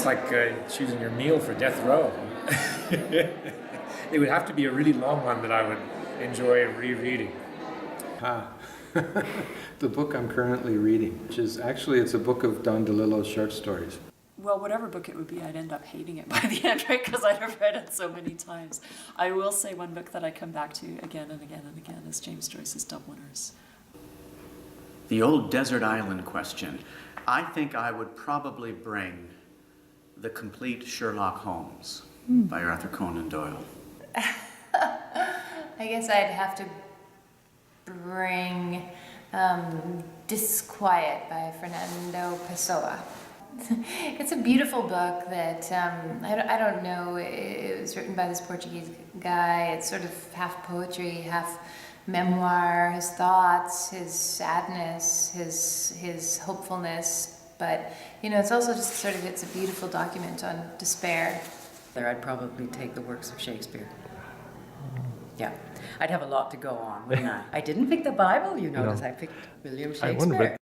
It's like choosing your meal for death row. It would have to be a really long one that I would enjoy rereading. The book I'm currently reading, which is actually, it's a book of Don DeLillo's short stories. Well, whatever book it would be, I'd end up hating it by the end, right? Because I'd have read it so many times. I will say one book that I come back to again and again and again is James Joyce's Dubliners. The old desert island question. I think I would probably bring The Complete Sherlock Holmes by Arthur Conan Doyle. I guess I'd have to bring Disquiet by Fernando Pessoa. It's a beautiful book that, I don't know, it was written by this Portuguese guy. It's sort of half poetry, half memoir, his thoughts, his sadness, his hopefulness. But, you know, it's also just sort of, it's a beautiful document on despair. There, I'd probably take the works of Shakespeare. Yeah, I'd have a lot to go on, wouldn't I? I didn't pick the Bible, you notice. I picked William Shakespeare.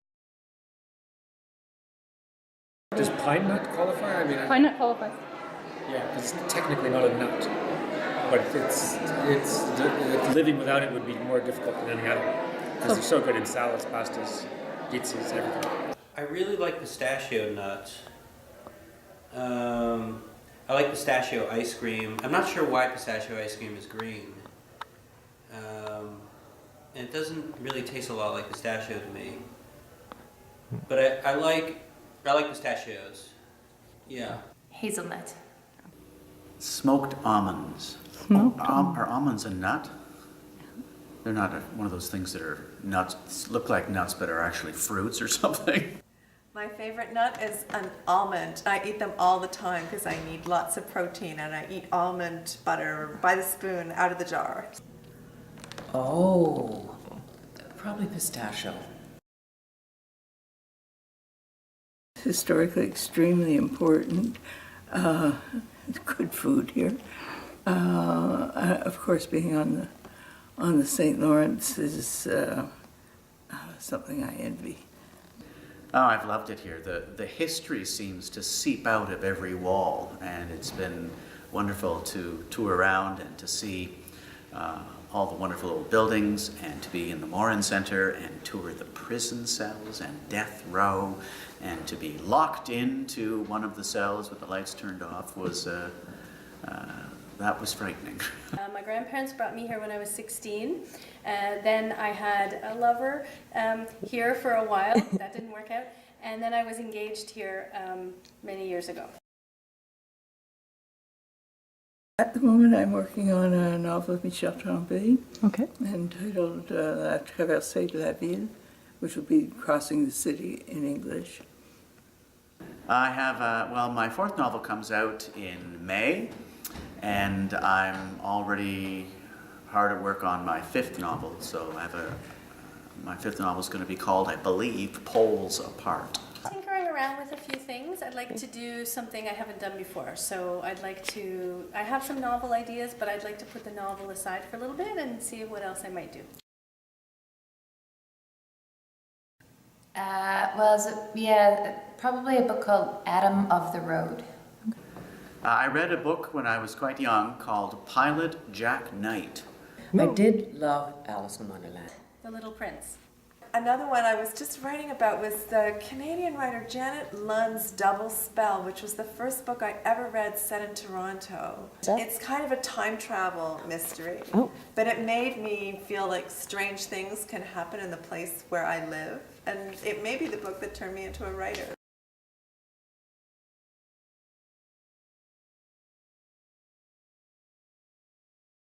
Does pine nut qualify? I mean, Pine nut qualifies. yeah, because it's technically not a nut, but it's living without it would be more difficult than any other because they're so good in salads, pastas, pizzas, everything. I really like pistachio nuts. I like pistachio ice cream. I'm not sure why pistachio ice cream is green. And it doesn't really taste a lot like pistachio to me. But I like pistachios. Yeah. Hazelnut. Smoked almonds. Are almonds a nut? They're not one of those things that are nuts, look like nuts, but are actually fruits or something. My favorite nut is an almond. I eat them all the time because I need lots of protein, and I eat almond butter by the spoon out of the jar. Oh, probably pistachio. Historically extremely important. Good food here. Of course, being on the St. Lawrence is something I envy. Oh, I've loved it here. The history seems to seep out of every wall, and it's been wonderful to tour around and to see all the wonderful old buildings, and to be in the Morrin Centre and tour the prison cells and death row, and to be locked into one of the cells with the lights turned off was that was frightening. My grandparents brought me here when I was 16. Then I had a lover here for a while. That didn't work out. And then I was engaged here many years ago. At the moment, I'm working on a novel of Michel Tremblay, entitled La Traversée de la Ville, which will be Crossing the City in English. I have, well, my fourth novel comes out in May, and I'm already hard at work on my fifth novel. So I have my fifth novel is going to be called, I believe, Poles Apart. Tinkering around with a few things. I'd like to do something I haven't done before. So I have some novel ideas, but I'd like to put the novel aside for a little bit and see what else I might do. Probably a book called Adam of the Road. I read a book when I was quite young called Pilot Jack Knight. I did love Alice in Wonderland. The Little Prince. Another one I was just writing about was the Canadian writer Janet Lund's Double Spell, which was the first book I ever read set in Toronto. It's kind of a time travel mystery, but it made me feel like strange things can happen in the place where I live, and it may be the book that turned me into a writer.